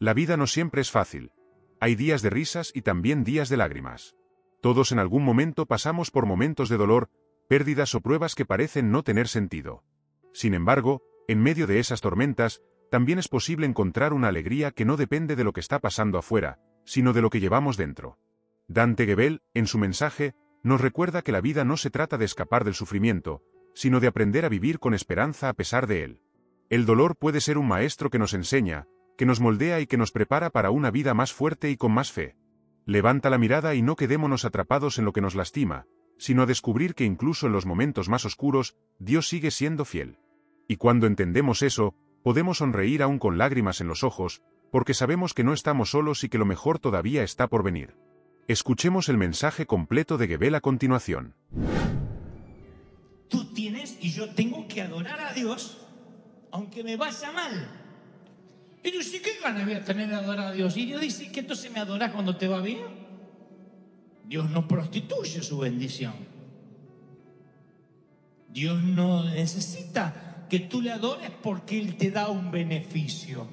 La vida no siempre es fácil. Hay días de risas y también días de lágrimas. Todos en algún momento pasamos por momentos de dolor, pérdidas o pruebas que parecen no tener sentido. Sin embargo, en medio de esas tormentas, también es posible encontrar una alegría que no depende de lo que está pasando afuera, sino de lo que llevamos dentro. Dante Gebel, en su mensaje, nos recuerda que la vida no se trata de escapar del sufrimiento, sino de aprender a vivir con esperanza a pesar de él. El dolor puede ser un maestro que nos enseña, que nos moldea y que nos prepara para una vida más fuerte y con más fe. Levanta la mirada y no quedémonos atrapados en lo que nos lastima, sino a descubrir que incluso en los momentos más oscuros, Dios sigue siendo fiel. Y cuando entendemos eso, podemos sonreír aún con lágrimas en los ojos, porque sabemos que no estamos solos y que lo mejor todavía está por venir. Escuchemos el mensaje completo de Gebel a continuación. Tú tienes y yo tengo que adorar a Dios, aunque me vaya mal. Y yo sí, ¿qué ganas voy a tener de adorar a Dios? Y Dios dice que entonces me adorás cuando te va bien. Dios no prostituye su bendición. Dios no necesita que tú le adores porque Él te da un beneficio.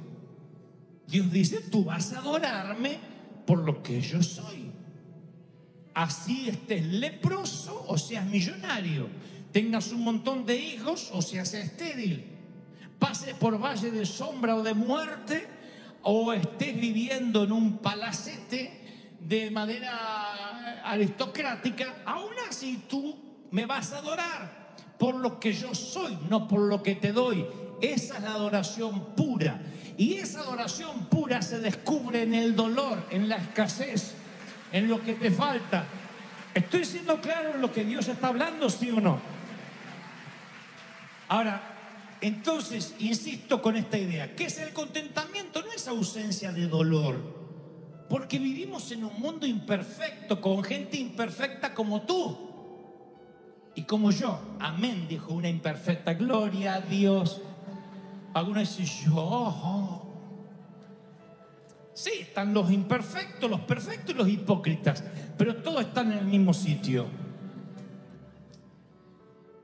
Dios dice, tú vas a adorarme por lo que yo soy. Así estés leproso o seas millonario, tengas un montón de hijos o seas estéril, pases por valle de sombra o de muerte, o estés viviendo en un palacete de madera aristocrática, aún así tú me vas a adorar por lo que yo soy, no por lo que te doy. Esa es la adoración pura. Y esa adoración pura se descubre en el dolor, en la escasez, en lo que te falta. ¿Estoy siendo claro en lo que Dios está hablando, sí o no? Ahora, entonces, insisto con esta idea. ¿Qué es el contentamiento? No es ausencia de dolor. Porque vivimos en un mundo imperfecto, con gente imperfecta como tú y como yo. Amén, dijo una imperfecta. Gloria a Dios. Algunos dicen, yo. Sí, están los imperfectos, los perfectos y los hipócritas, pero todos están en el mismo sitio.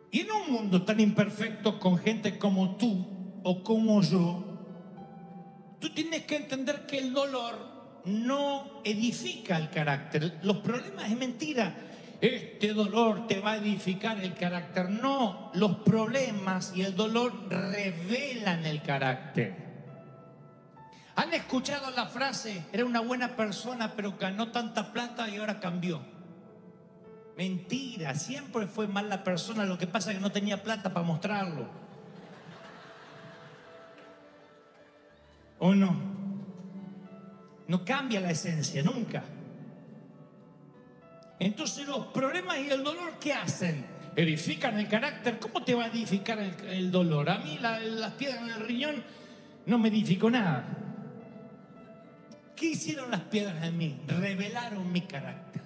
Y en un mundo tan imperfecto, con gente como tú o como yo, tú tienes que entender que el dolor no edifica el carácter. Los problemas es mentira. Este dolor te va a edificar el carácter. No, los problemas y el dolor revelan el carácter. ¿Han escuchado la frase, era una buena persona pero ganó tanta plata y ahora cambió? Mentira, siempre fue mala persona, lo que pasa es que no tenía plata para mostrarlo. ¿O no? No cambia la esencia, nunca. Entonces los problemas y el dolor, ¿qué hacen? Edifican el carácter. ¿Cómo te va a edificar el dolor? A mí las piedras en el riñón no me edificó nada. ¿Qué hicieron las piedras en mí? Revelaron mi carácter.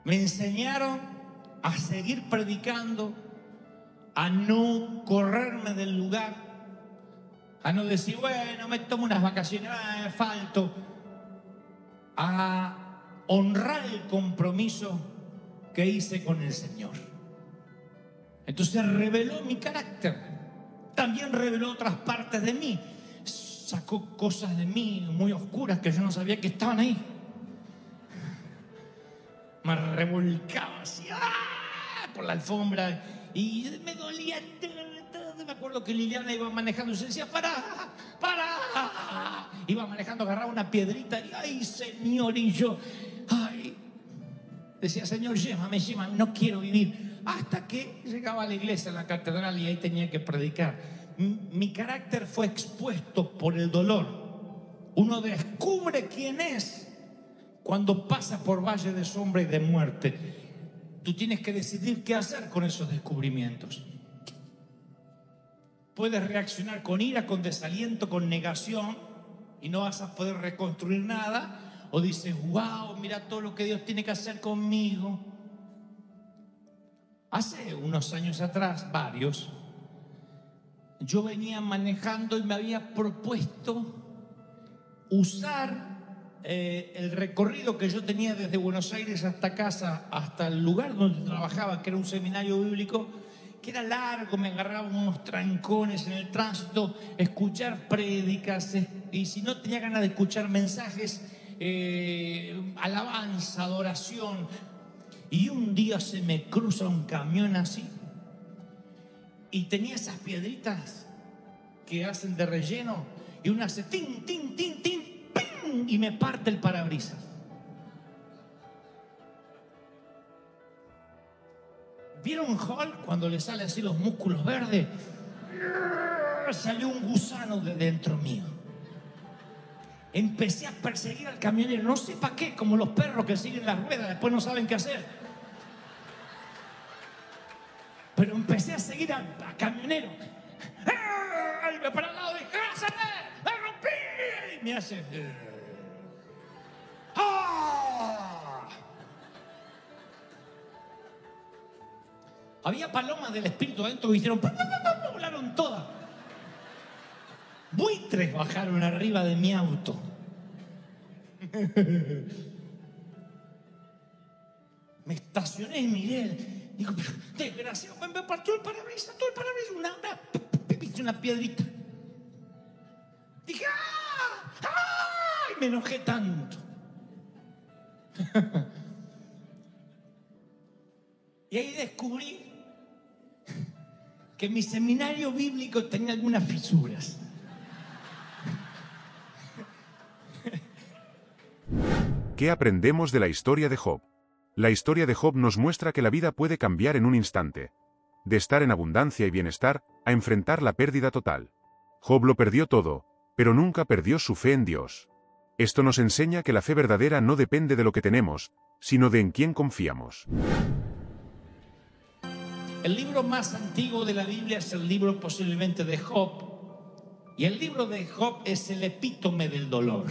Me enseñaron a seguir predicando, a no correrme del lugar, a no decir, bueno, me tomo unas vacaciones, falto, a honrar el compromiso que hice con el Señor. Entonces reveló mi carácter. También reveló otras partes de mí. Sacó cosas de mí muy oscuras que yo no sabía que estaban ahí. Me revolcaba así por la alfombra y me dolía todo. Me acuerdo que Liliana iba manejando y se decía, ¡para! Iba manejando, agarraba una piedrita y ¡ay, Señor! Y yo, ¡ay! Decía, Señor, llévame, no quiero vivir. Hasta que llegaba a la iglesia, a la catedral, y ahí tenía que predicar. Mi carácter fue expuesto por el dolor. Uno descubre quién es cuando pasa por valle de sombra y de muerte. Tú tienes que decidir qué hacer con esos descubrimientos. Puedes reaccionar con ira, con desaliento, con negación, y no vas a poder reconstruir nada. O dices, wow, mira todo lo que Dios tiene que hacer conmigo. Hace unos años atrás, varios, yo venía manejando y me había propuesto usar el recorrido que yo tenía desde Buenos Aires hasta casa, hasta el lugar donde trabajaba, que era un seminario bíblico, que era largo, me agarraba unos trancones en el tránsito, escuchar prédicas, y si no tenía ganas de escuchar mensajes, alabanza, adoración. Y un día se me cruza un camión así, y tenía esas piedritas que hacen de relleno, y una hace tin, tin, tin, tin, ¡ping! Y me parte el parabrisas. ¿Vieron Hulk cuando le salen así los músculos verdes? Salió un gusano de dentro mío. Empecé a perseguir al camionero, no sé para qué, como los perros que siguen las ruedas, después no saben qué hacer. Pero empecé a seguir al camionero. ¡Ay! Me para al lado y ¡la rompí! Y me hace... ¡Ah! Había palomas del espíritu adentro que hicieron... volaron todas. Buitres bajaron arriba de mi auto. Me estacioné y miré. Digo, pero desgraciado, me partió el parabrisas, todo el parabrisas, una piedrita. Dije, ¡ah! ¡Ah! Y me enojé tanto. Y ahí descubrí que mi seminario bíblico tenía algunas fisuras. ¿Qué aprendemos de la historia de Job? La historia de Job nos muestra que la vida puede cambiar en un instante. De estar en abundancia y bienestar, a enfrentar la pérdida total. Job lo perdió todo, pero nunca perdió su fe en Dios. Esto nos enseña que la fe verdadera no depende de lo que tenemos, sino de en quién confiamos. El libro más antiguo de la Biblia es el libro posiblemente de Job. Y el libro de Job es el epítome del dolor.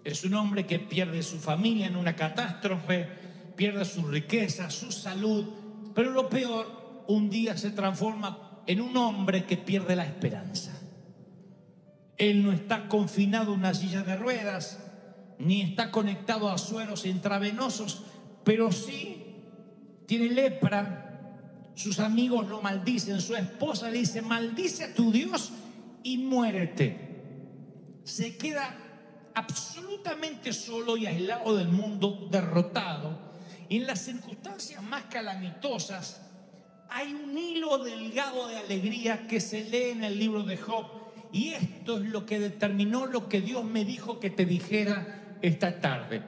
Es un hombre que pierde su familia en una catástrofe, pierde su riqueza, su salud, pero lo peor, un día se transforma en un hombre que pierde la esperanza. Él no está confinado en una silla de ruedas, ni está conectado a sueros intravenosos, pero sí tiene lepra. Sus amigos lo maldicen, su esposa le dice, maldice a tu Dios y muérete. Se queda absolutamente solo y aislado del mundo, derrotado. Y en las circunstancias más calamitosas hay un hilo delgado de alegría que se lee en el libro de Job. Y esto es lo que determinó lo que Dios me dijo que te dijera esta tarde.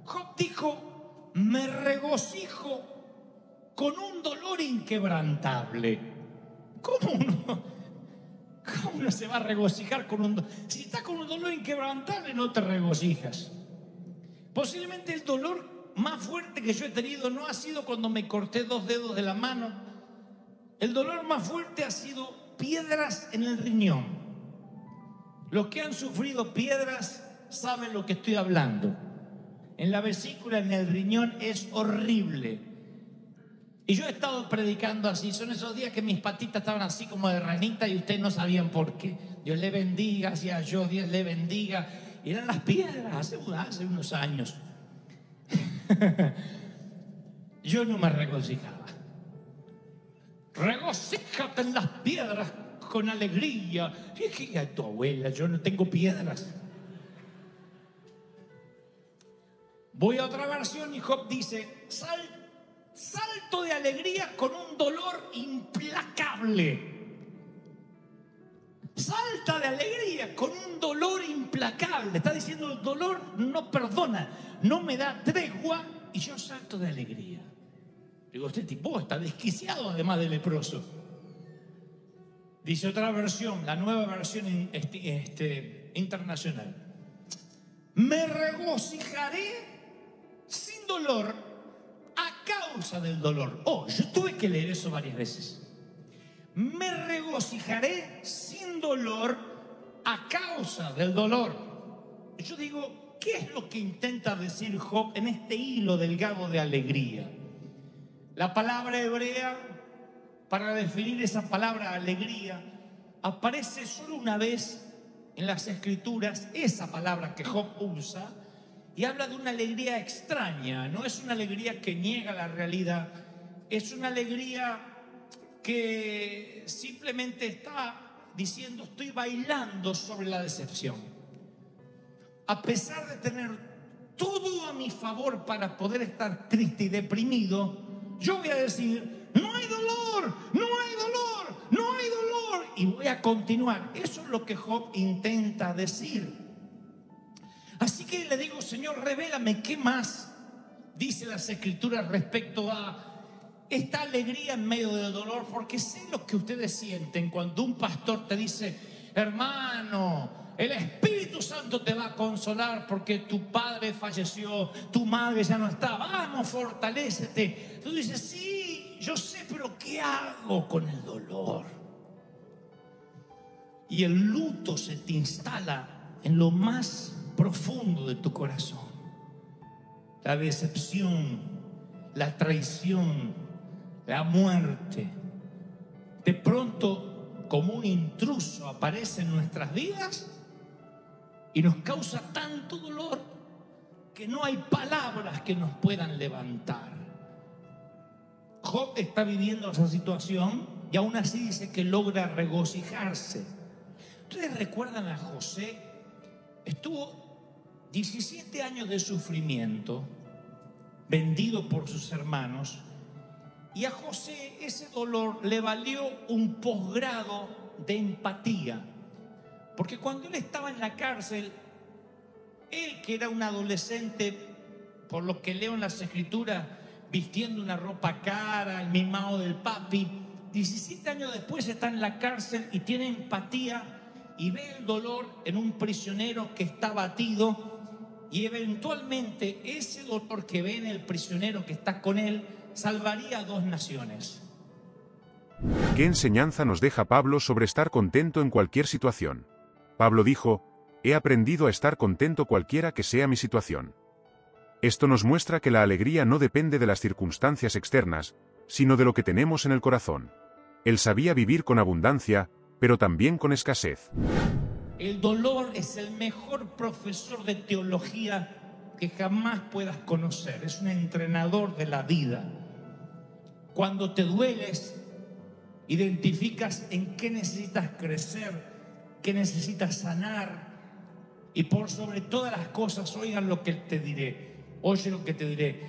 Job dijo, me regocijo con un dolor inquebrantable. ¿Cómo uno se va a regocijar con un dolor? Si estás con un dolor inquebrantable, no te regocijas. Posiblemente el dolor más fuerte que yo he tenido no ha sido cuando me corté 2 dedos de la mano. El dolor más fuerte ha sido piedras en el riñón. Los que han sufrido piedras saben lo que estoy hablando. En la vesícula, en el riñón, es horrible. Y yo he estado predicando así. Son esos días que mis patitas estaban así como de ranita y ustedes no sabían por qué. Dios le bendiga, hacía yo, Dios le bendiga. Y eran las piedras hace unos años. Yo no me regocijaba. Regocíjate en las piedras con alegría. Dije a tu abuela, yo no tengo piedras. Voy a otra versión y Job dice, salto de alegría con un dolor implacable. Salta de alegría con un dolor implacable. Está diciendo, el dolor no perdona, no me da tregua y yo salto de alegría. Digo, este tipo está desquiciado además de leproso. Dice otra versión, la nueva versión internacional. Me regocijaré sin dolor a causa del dolor. Oh, yo tuve que leer eso varias veces. Me regocijaré sin dolor a causa del dolor. Yo digo, ¿qué es lo que intenta decir Job en este hilo delgado de alegría? La palabra hebrea, para definir esa palabra alegría, aparece solo una vez en las Escrituras, esa palabra que Job usa, y habla de una alegría extraña. No es una alegría que niega la realidad, es una alegría que simplemente está diciendo: estoy bailando sobre la decepción. A pesar de tener todo a mi favor para poder estar triste y deprimido, yo voy a decir: no hay dolor, no hay dolor, no hay dolor, y voy a continuar. Eso es lo que Job intenta decir. Así que le digo: Señor, revélame qué más dice las Escrituras respecto a esta alegría en medio del dolor, porque sé lo que ustedes sienten cuando un pastor te dice: hermano, el Espíritu Santo te va a consolar porque tu padre falleció, tu madre ya no está, vamos, fortalécete. Tú dices: sí, yo sé, pero ¿qué hago con el dolor? Y el luto se te instala en lo más profundo de tu corazón. La decepción, la traición, la muerte, de pronto como un intruso aparece en nuestras vidas y nos causa tanto dolor que no hay palabras que nos puedan levantar. Job está viviendo esa situación y aún así dice que logra regocijarse. ¿Ustedes recuerdan a José? Estuvo 17 años de sufrimiento, vendido por sus hermanos. Y a José ese dolor le valió un posgrado de empatía. Porque cuando él estaba en la cárcel, él, que era un adolescente, por lo que leo en las Escrituras, vistiendo una ropa cara, el mimado del papi, 17 años después está en la cárcel y tiene empatía y ve el dolor en un prisionero que está abatido, y eventualmente ese dolor que ve en el prisionero que está con él salvaría a 2 naciones. ¿Qué enseñanza nos deja Pablo sobre estar contento en cualquier situación? Pablo dijo: he aprendido a estar contento cualquiera que sea mi situación. Esto nos muestra que la alegría no depende de las circunstancias externas, sino de lo que tenemos en el corazón. Él sabía vivir con abundancia, pero también con escasez. El dolor es el mejor profesor de teología que jamás puedas conocer. Es un entrenador de la vida. Cuando te dueles, identificas en qué necesitas crecer, qué necesitas sanar. Y por sobre todas las cosas, oigan lo que te diré. Oye lo que te diré.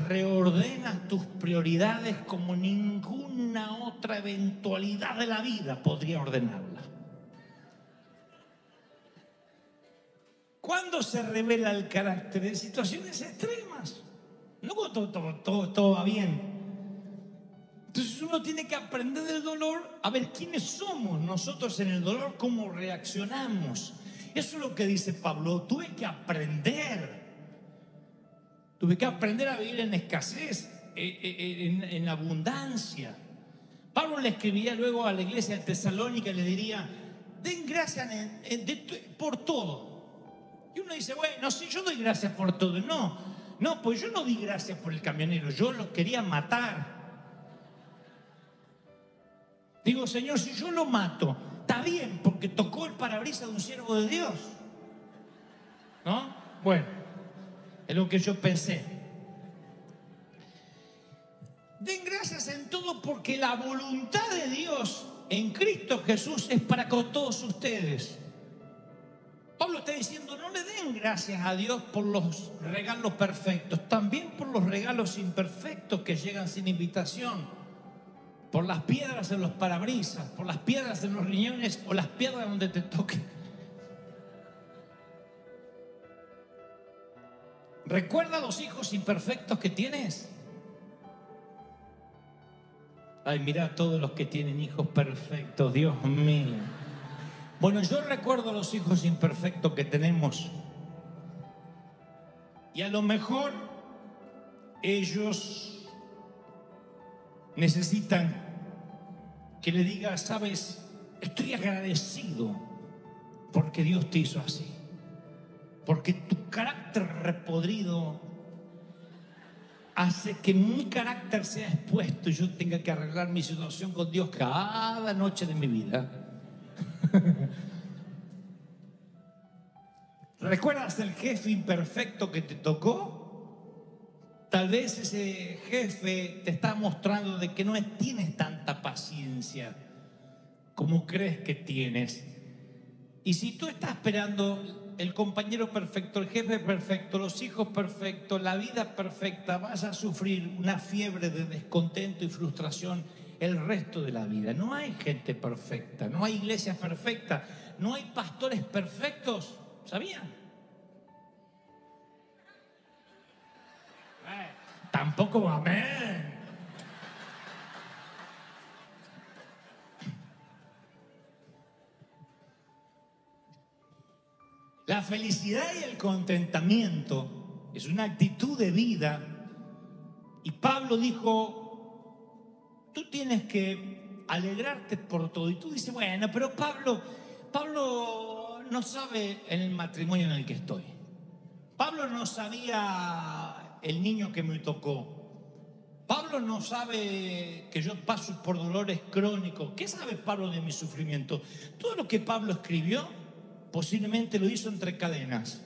Reordenas tus prioridades como ninguna otra eventualidad de la vida podría ordenarla. ¿Cuándo se revela el carácter? En situaciones extremas. No cuando todo va bien. Entonces uno tiene que aprender del dolor, a ver quiénes somos nosotros en el dolor, cómo reaccionamos. Eso es lo que dice Pablo. Tuve que aprender a vivir en escasez, en abundancia. Pablo le escribiría luego a la iglesia de Tesalónica y le diría: den gracias por todo. Y uno dice: bueno, si yo doy gracias por todo. No, pues yo no di gracias por el camionero, yo lo quería matar. Digo: Señor, si yo lo mato, está bien, porque tocó el parabrisas de un siervo de Dios, ¿no? Bueno, es lo que yo pensé. Den gracias en todo, porque la voluntad de Dios en Cristo Jesús es para con todos ustedes. Pablo está diciendo: no le den gracias a Dios por los regalos perfectos, también por los regalos imperfectos que llegan sin invitación, por las piedras en los parabrisas, por las piedras en los riñones o las piedras donde te toque. ¿Recuerda los hijos imperfectos que tienes? Ay, mira todos los que tienen hijos perfectos, Dios mío. Bueno, yo recuerdo los hijos imperfectos que tenemos. Y a lo mejor ellos necesitan que le digas: sabes, estoy agradecido porque Dios te hizo así. Porque tu carácter repodrido hace que mi carácter sea expuesto y yo tenga que arreglar mi situación con Dios cada noche de mi vida. ¿Recuerdas el jefe imperfecto que te tocó? Tal vez ese jefe te está mostrando de que no tienes tanta paciencia como crees que tienes. Y si tú estás esperando el compañero perfecto, el jefe perfecto, los hijos perfectos, la vida perfecta, vas a sufrir una fiebre de descontento y frustración el resto de la vida. No hay gente perfecta, no hay iglesias perfectas, no hay pastores perfectos. ¿Sabían? Tampoco amén. La felicidad y el contentamiento es una actitud de vida. Y Pablo dijo, tú tienes que alegrarte por todo. Y tú dices, bueno, pero Pablo no sabe en el matrimonio en el que estoy. Pablo no sabía el niño que me tocó. Pablo no sabe que yo paso por dolores crónicos. ¿Qué sabe Pablo de mi sufrimiento? Todo lo que Pablo escribió posiblemente lo hizo entre cadenas.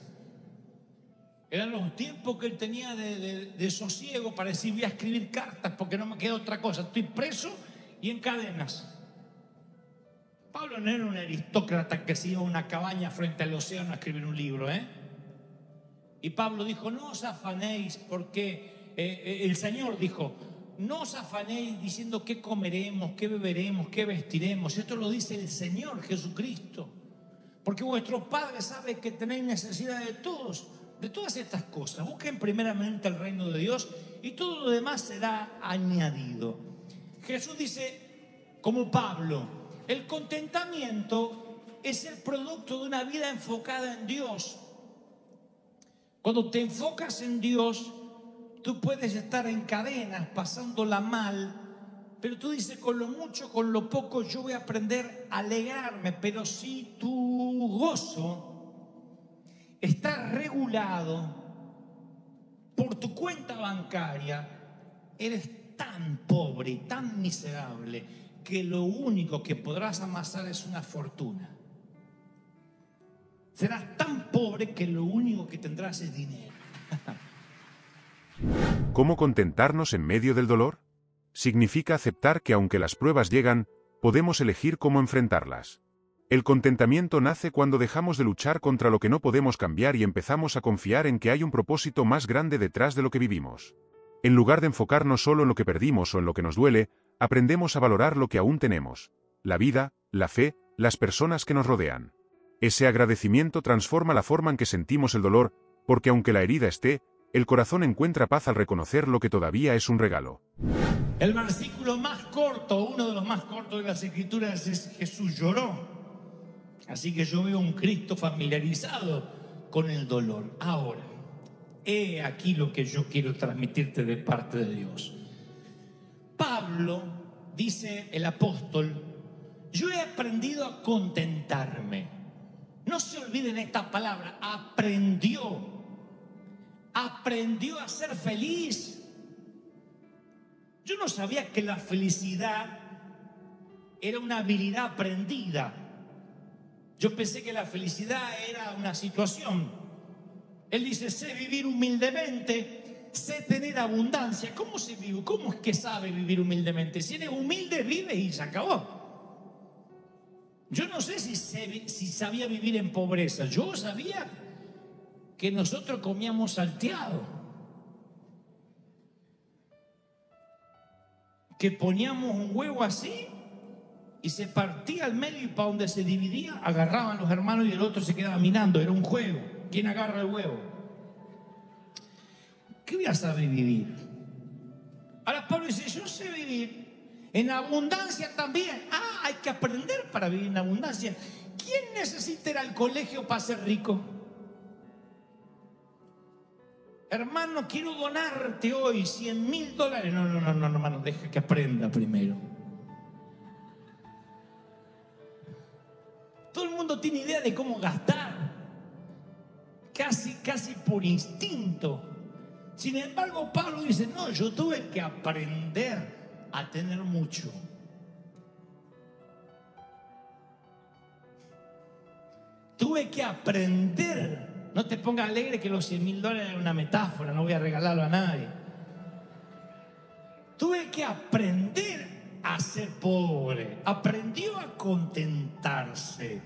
Eran los tiempos que él tenía de sosiego para decir, voy a escribir cartas porque no me queda otra cosa. Estoy preso y en cadenas. Pablo no era un aristócrata que se iba a una cabaña frente al océano a escribir un libro, Y Pablo dijo, no os afanéis porque el Señor dijo, no os afanéis diciendo qué comeremos, qué beberemos, qué vestiremos. Esto lo dice el Señor Jesucristo. Porque vuestro Padre sabe que tenéis necesidad de todas estas cosas. Busquen primeramente el reino de Dios y todo lo demás será añadido. Jesús dice, como Pablo, el contentamiento es el producto de una vida enfocada en Dios. Cuando te enfocas en Dios, tú puedes estar en cadenas, pasándola mal, pero tú dices, con lo mucho, con lo poco, yo voy a aprender a alegrarme. Pero si tu gozo está regulado por tu cuenta bancaria, eres tan pobre y tan miserable que lo único que podrás amasar es una fortuna. Serás tan pobre que lo único que tendrás es dinero. ¿Cómo contentarnos en medio del dolor? Significa aceptar que aunque las pruebas llegan, podemos elegir cómo enfrentarlas. El contentamiento nace cuando dejamos de luchar contra lo que no podemos cambiar y empezamos a confiar en que hay un propósito más grande detrás de lo que vivimos. En lugar de enfocarnos solo en lo que perdimos o en lo que nos duele, aprendemos a valorar lo que aún tenemos: la vida, la fe, las personas que nos rodean. Ese agradecimiento transforma la forma en que sentimos el dolor, porque aunque la herida esté, el corazón encuentra paz al reconocer lo que todavía es un regalo. El versículo más corto, uno de los más cortos de las Escrituras, es Jesús lloró. Así que yo veo un Cristo familiarizado con el dolor. Ahora, he aquí lo que yo quiero transmitirte de parte de Dios. Pablo, dice el apóstol, yo he aprendido a contentarme. No se olviden esta palabra, aprendió a ser feliz. Yo no sabía que la felicidad era una habilidad aprendida. Yo pensé que la felicidad era una situación. Él dice, sé vivir humildemente, sé tener abundancia. ¿Cómo se vive? ¿Cómo es que sabe vivir humildemente? Si eres humilde, vive y se acabó. Yo no sé si sabía vivir en pobreza. Yo sabía que nosotros comíamos salteado, que poníamos un huevo así y se partía al medio, y para donde se dividía agarraban los hermanos y el otro se quedaba mirando. Era un juego. ¿Quién agarra el huevo? ¿Qué voy a saber vivir? Ahora Pablo dice, yo sé vivir en abundancia también. Hay que aprender para vivir en abundancia. ¿Quién necesita ir al colegio para ser rico? Hermano, quiero donarte hoy $100,000. No, hermano, deja que aprenda primero. Todo el mundo tiene idea de cómo gastar, casi por instinto. Sin embargo, Pablo dice, no, yo tuve que aprender a tener mucho. Tuve que aprender. No te pongas alegre que los $100,000 es una metáfora, no voy a regalarlo a nadie. Tuve que aprender a ser pobre. Aprendió a contentarse.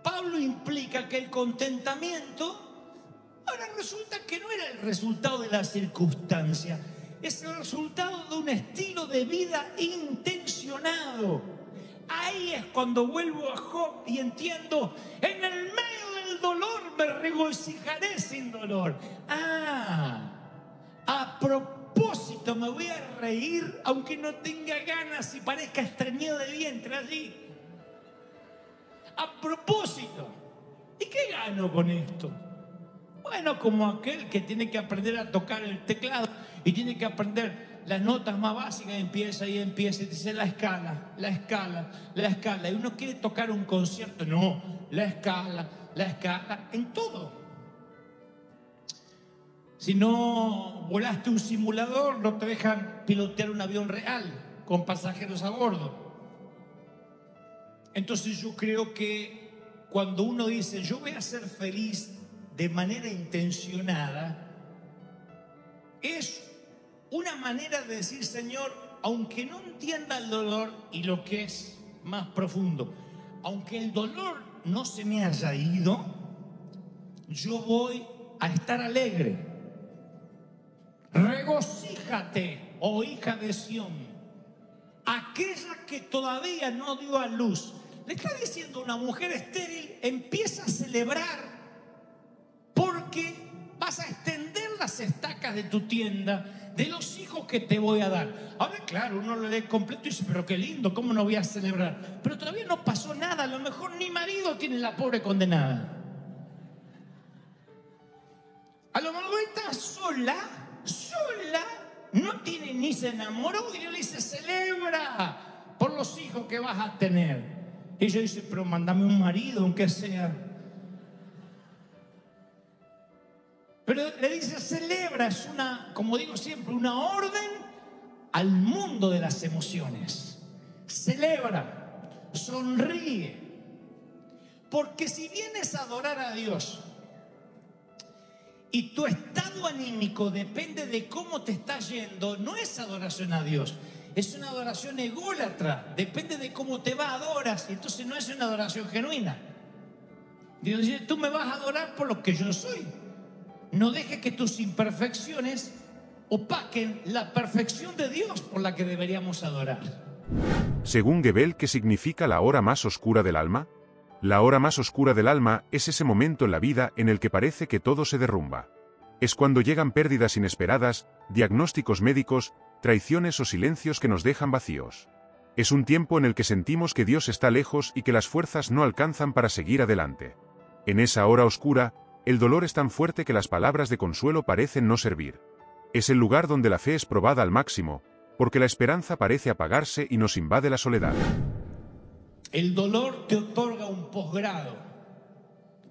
Pablo implica que el contentamiento, ahora resulta que no era el resultado de la circunstancia, es el resultado de un estilo de vida intencionado. Ahí es cuando vuelvo a Job y entiendo, en el medio del dolor me regocijaré sin dolor. A propósito me voy a reír aunque no tenga ganas y parezca estreñido de vientre allí. A propósito. ¿Y qué gano con esto? Bueno, como aquel que tiene que aprender a tocar el teclado y tiene que aprender las notas más básicas, empieza y dice la escala, la escala, la escala. Y uno quiere tocar un concierto, no, la escala, en todo. Si no volaste un simulador, no te dejan pilotear un avión real con pasajeros a bordo. Entonces yo creo que cuando uno dice, yo voy a ser feliz de manera intencionada, es una manera de decir, Señor, aunque no entienda el dolor y lo que es más profundo, aunque el dolor no se me haya ido, yo voy a estar alegre. Regocíjate, oh hija de Sión, aquella que todavía no dio a luz. Le está diciendo una mujer estéril, empieza a celebrar porque vas a extender las estacas de tu tienda, de los hijos que te voy a dar. Ahora, claro, uno lo lee completo y dice, pero qué lindo, ¿cómo no voy a celebrar? Pero todavía no pasó nada, a lo mejor ni marido tiene la pobre condenada. A lo mejor está sola, no tiene ni se enamoró y Dios le dice, celebra por los hijos que vas a tener. Y ella dice, pero mándame un marido, aunque sea. Pero le dice, celebra, es una, como digo siempre, una orden al mundo de las emociones. Celebra, sonríe. Porque si vienes a adorar a Dios y tu estado anímico depende de cómo te está yendo, no es adoración a Dios, es una adoración ególatra. Depende de cómo te va, adoras, y entonces no es una adoración genuina. Dios dice, tú me vas a adorar por lo que yo soy. No dejes que tus imperfecciones opaquen la perfección de Dios por la que deberíamos adorar. Según Gebel, ¿qué significa la hora más oscura del alma? La hora más oscura del alma es ese momento en la vida en el que parece que todo se derrumba. Es cuando llegan pérdidas inesperadas, diagnósticos médicos, traiciones o silencios que nos dejan vacíos. Es un tiempo en el que sentimos que Dios está lejos y que las fuerzas no alcanzan para seguir adelante. En esa hora oscura, el dolor es tan fuerte que las palabras de consuelo parecen no servir. Es el lugar donde la fe es probada al máximo, porque la esperanza parece apagarse y nos invade la soledad. El dolor te otorga un posgrado,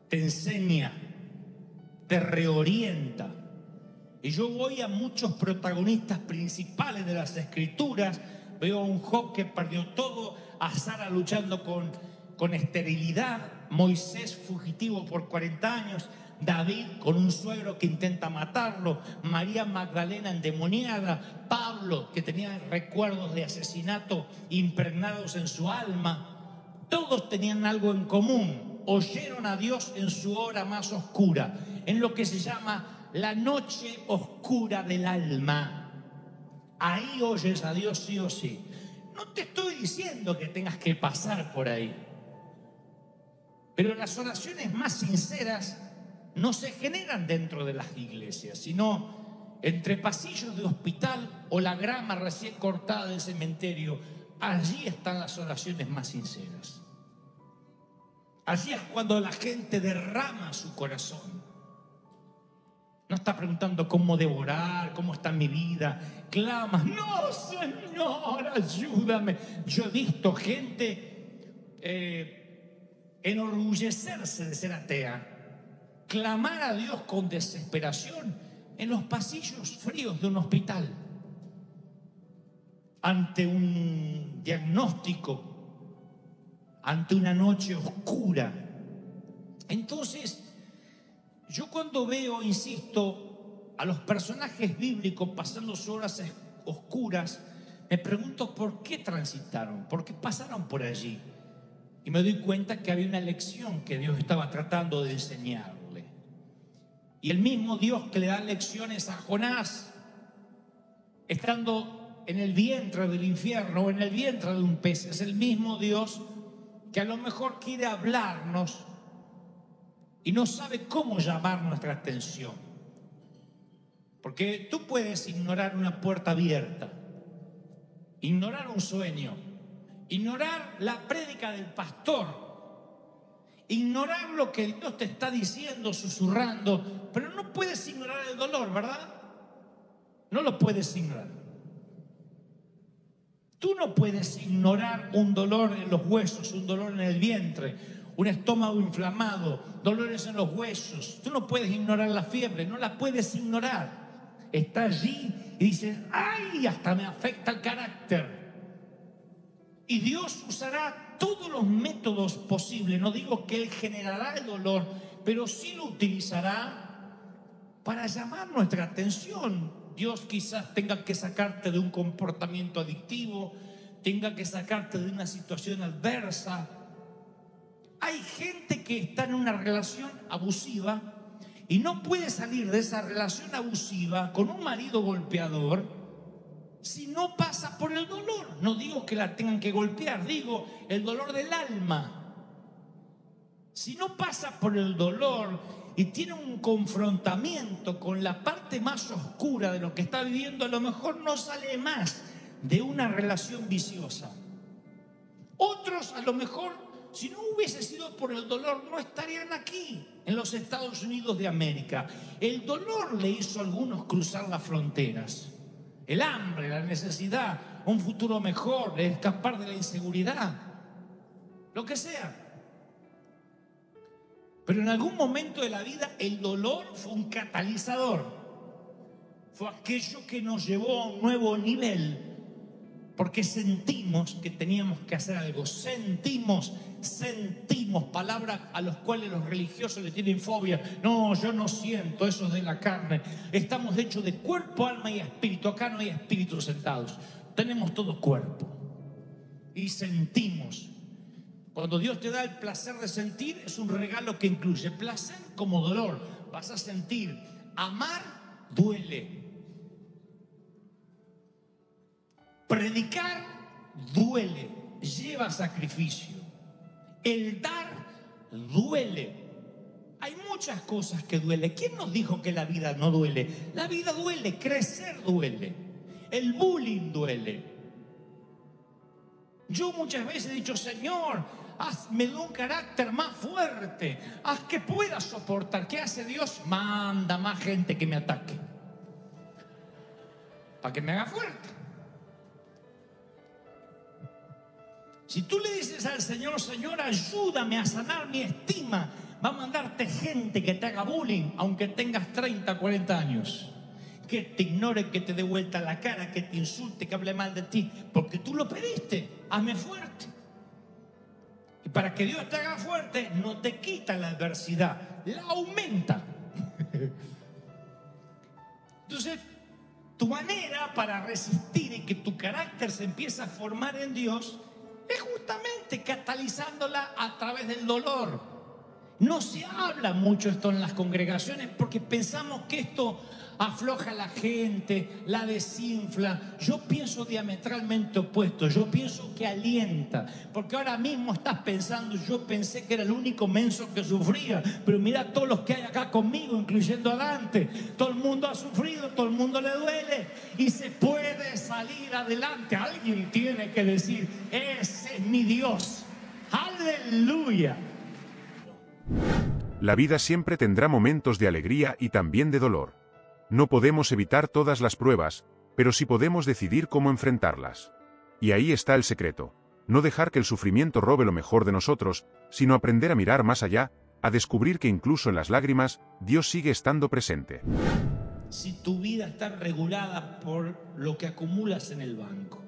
te enseña, te reorienta. Y yo voy a muchos protagonistas principales de las Escrituras, veo a un Job que perdió todo, a Sara luchando con esterilidad, Moisés fugitivo por 40 años, David con un suegro que intenta matarlo, María Magdalena endemoniada, Pablo que tenía recuerdos de asesinato impregnados en su alma. Todos tenían algo en común, oyeron a Dios en su hora más oscura, en lo que se llama la noche oscura del alma. Ahí oyes a Dios sí o sí. No te estoy diciendo que tengas que pasar por ahí, pero las oraciones más sinceras no se generan dentro de las iglesias, sino entre pasillos de hospital o la grama recién cortada del cementerio. Allí están las oraciones más sinceras. Allí es cuando la gente derrama su corazón. No está preguntando cómo devorar, cómo está mi vida. Clamas, no, Señor, ayúdame. Yo he visto gente enorgullecerse de ser atea, clamar a Dios con desesperación en los pasillos fríos de un hospital, ante un diagnóstico, ante una noche oscura. Entonces, yo cuando veo, insisto, a los personajes bíblicos pasando sus horas oscuras, me pregunto por qué transitaron, por qué pasaron por allí. Y me doy cuenta que había una lección que Dios estaba tratando de enseñarle. Y el mismo Dios que le da lecciones a Jonás, estando en el vientre del infierno o en el vientre de un pez, es el mismo Dios que a lo mejor quiere hablarnos y no sabe cómo llamar nuestra atención. Porque tú puedes ignorar una puerta abierta, ignorar un sueño, ignorar la prédica del pastor, ignorar lo que Dios te está diciendo, susurrando, pero no puedes ignorar el dolor, ¿verdad? No lo puedes ignorar. Tú no puedes ignorar un dolor en los huesos, un dolor en el vientre, un estómago inflamado, dolores en los huesos. Tú no puedes ignorar la fiebre, no la puedes ignorar. Está allí y dices, ¡ay! Hasta me afecta el carácter. Y Dios usará todos los métodos posibles. No digo que Él generará el dolor, pero sí lo utilizará para llamar nuestra atención. Dios quizás tenga que sacarte de un comportamiento adictivo, tenga que sacarte de una situación adversa. Hay gente que está en una relación abusiva y no puede salir de esa relación abusiva con un marido golpeador si no pasa por el dolor. No digo que la tengan que golpear, digo el dolor del alma. Si no pasa por el dolor y tiene un confrontamiento con la parte más oscura de lo que está viviendo, a lo mejor no sale más de una relación viciosa. Otros, a lo mejor, si no hubiese sido por el dolor, no estarían aquí, en los Estados Unidos de América. El dolor le hizo a algunos cruzar las fronteras. El hambre, la necesidad, un futuro mejor, escapar de la inseguridad, lo que sea. Pero en algún momento de la vida el dolor fue un catalizador. Fue aquello que nos llevó a un nuevo nivel. Porque sentimos que teníamos que hacer algo. Sentimos, palabras a las cuales los religiosos le tienen fobia. No, yo no siento, eso es de la carne. Estamos hechos de cuerpo, alma y espíritu. Acá no hay espíritus sentados. Tenemos todo cuerpo. Y sentimos. Cuando Dios te da el placer de sentir, es un regalo que incluye placer como dolor. Vas a sentir. Amar duele. Predicar duele, lleva sacrificio. El dar duele. Hay muchas cosas que duelen. ¿Quién nos dijo que la vida no duele? La vida duele, crecer duele. El bullying duele. Yo muchas veces he dicho, Señor, hazme de un carácter más fuerte, haz que pueda soportar. ¿Qué hace Dios? Manda más gente que me ataque, para que me haga fuerte. Si tú le dices al Señor, Señor, ayúdame a sanar mi estima, va a mandarte gente que te haga bullying, aunque tengas 30, 40 años. Que te ignore, que te dé vuelta la cara, que te insulte, que hable mal de ti, porque tú lo pediste. Hazme fuerte. Y para que Dios te haga fuerte, no te quita la adversidad, la aumenta. Entonces, tu manera para resistir y que tu carácter se empiece a formar en Dios es justamente catalizándola a través del dolor. No se habla mucho esto en las congregaciones porque pensamos que esto afloja a la gente, la desinfla. Yo pienso diametralmente opuesto. Yo pienso que alienta. Porque ahora mismo estás pensando, yo pensé que era el único menso que sufría, pero mira todos los que hay acá conmigo, incluyendo a Dante. Todo el mundo ha sufrido, todo el mundo le duele y se puede salir adelante. Alguien tiene que decir, ese es mi Dios. ¡Aleluya! La vida siempre tendrá momentos de alegría y también de dolor. No podemos evitar todas las pruebas, pero sí podemos decidir cómo enfrentarlas. Y ahí está el secreto. No dejar que el sufrimiento robe lo mejor de nosotros, sino aprender a mirar más allá, a descubrir que incluso en las lágrimas, Dios sigue estando presente. Si tu vida está regulada por lo que acumulas en el banco,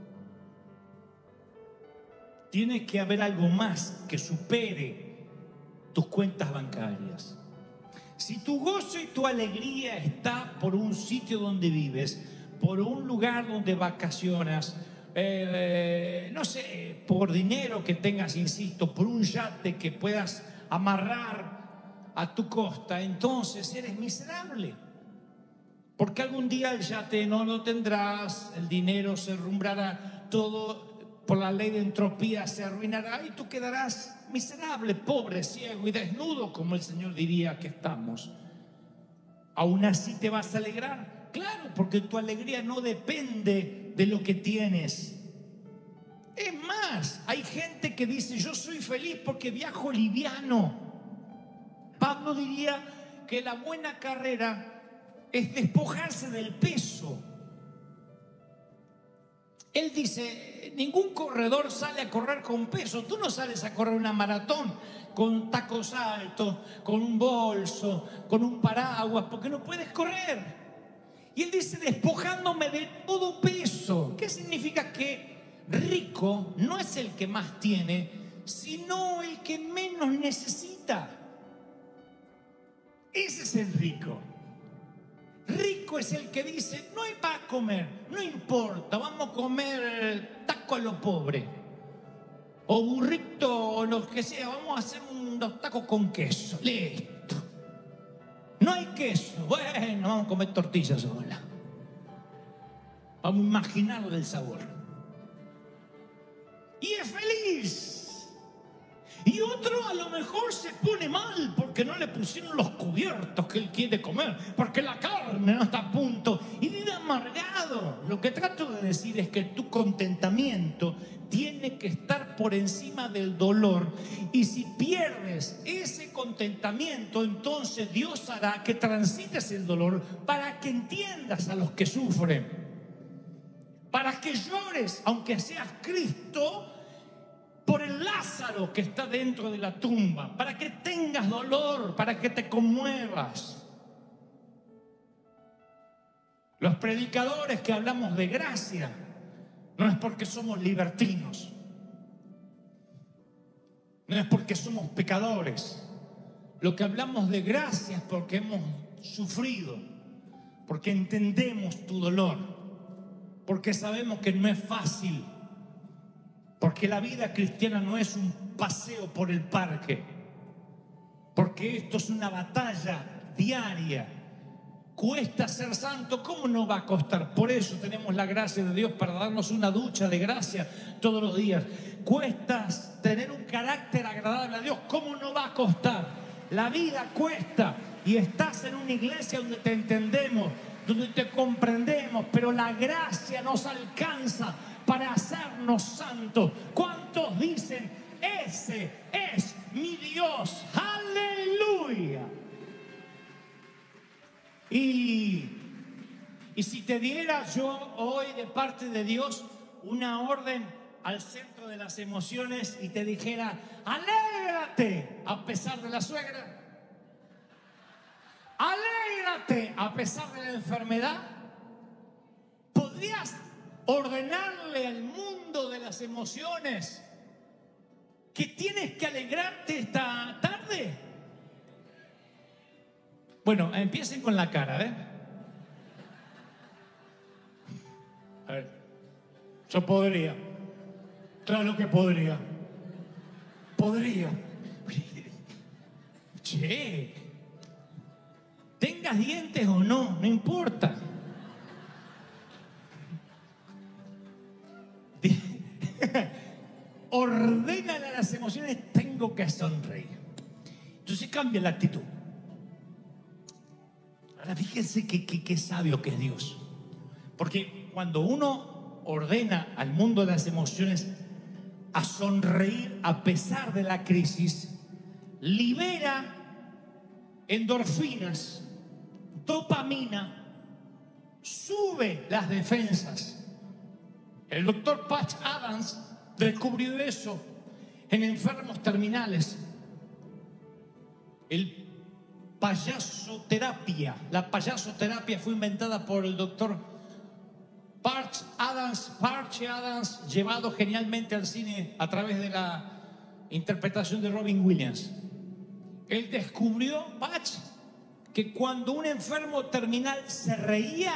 tiene que haber algo más que supere tus cuentas bancarias. Si tu gozo y tu alegría está por un sitio donde vives, por un lugar donde vacacionas, no sé, por dinero que tengas, insisto, por un yate que puedas amarrar a tu costa, entonces eres miserable. Porque algún día el yate no lo tendrás, el dinero se rumbrará, todo por la ley de entropía se arruinará y tú quedarás miserable, pobre, ciego y desnudo, como el Señor diría que estamos. Aún así te vas a alegrar, claro, porque tu alegría no depende de lo que tienes. Es más, hay gente que dice: yo soy feliz porque viajo liviano. Pablo diría que la buena carrera es despojarse del peso. Él dice: ningún corredor sale a correr con peso. Tú no sales a correr una maratón con tacos altos, con un bolso, con un paraguas, porque no puedes correr. Y él dice: despojándome de todo peso. ¿Qué significa? Que rico no es el que más tiene, sino el que menos necesita. Ese es el rico. Rico es el que dice: no hay para comer, no importa, vamos a comer taco a lo pobre, o burrito, o lo que sea, vamos a hacer unos tacos con queso, listo. No hay queso, bueno, vamos a comer tortillas sola. Vamos a imaginarle el sabor. Y es feliz. Y otro a lo mejor se pone mal porque no le pusieron los cubiertos que él quiere comer, porque la carne no está a punto, y vive amargado. Lo que trato de decir es que tu contentamiento tiene que estar por encima del dolor, y si pierdes ese contentamiento, entonces Dios hará que transites el dolor para que entiendas a los que sufren, para que llores, aunque seas Cristo, por el Lázaro que está dentro de la tumba, para que tengas dolor, para que te conmuevas. Los predicadores que hablamos de gracia no es porque somos libertinos, no es porque somos pecadores. Lo que hablamos de gracia es porque hemos sufrido, porque entendemos tu dolor, porque sabemos que no es fácil. Porque la vida cristiana no es un paseo por el parque. Porque esto es una batalla diaria. Cuesta ser santo, ¿cómo no va a costar? Por eso tenemos la gracia de Dios para darnos una ducha de gracia todos los días. Cuesta tener un carácter agradable a Dios, ¿cómo no va a costar? La vida cuesta, y estás en una iglesia donde te entendemos, donde te comprendemos, pero la gracia nos alcanza para hacernos santos. ¿Cuántos dicen: ese es mi Dios? ¡Aleluya! Y si te diera yo hoy de parte de Dios una orden al centro de las emociones y te dijera: alégrate a pesar de la suegra, alégrate a pesar de la enfermedad, ¿podrías ordenarle al mundo de las emociones que tienes que alegrarte esta tarde? Bueno, empiecen con la cara, ¿eh? A ver, yo podría. Claro que podría. Podría. Che, tengas dientes o no, no importa. Ordénale a las emociones: tengo que sonreír. Entonces cambia la actitud. Ahora fíjense qué sabio que es Dios. Porque cuando uno ordena al mundo de las emociones a sonreír a pesar de la crisis, libera endorfinas, dopamina, sube las defensas. El doctor Patch Adams descubrió eso en enfermos terminales. El payasoterapia, la payasoterapia fue inventada por el doctor Patch Adams, llevado genialmente al cine a través de la interpretación de Robin Williams. Él descubrió, Patch, que cuando un enfermo terminal se reía,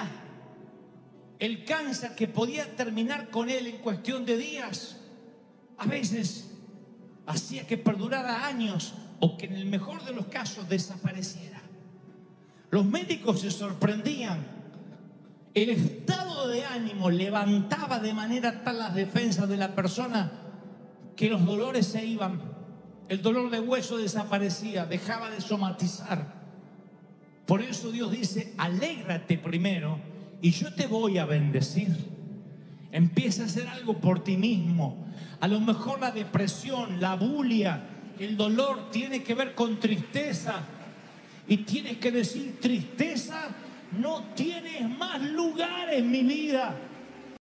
El cáncer que podía terminar con él en cuestión de días, a veces hacía que perdurara años o que en el mejor de los casos desapareciera. Los médicos se sorprendían. El estado de ánimo levantaba de manera tal las defensas de la persona que los dolores se iban. El dolor de hueso desaparecía, dejaba de somatizar. Por eso Dios dice, alégrate primero y yo te voy a bendecir. Empieza a hacer algo por ti mismo. A lo mejor la depresión, la bulia, el dolor tiene que ver con tristeza. Y tienes que decir, tristeza, no tienes más lugar en mi vida.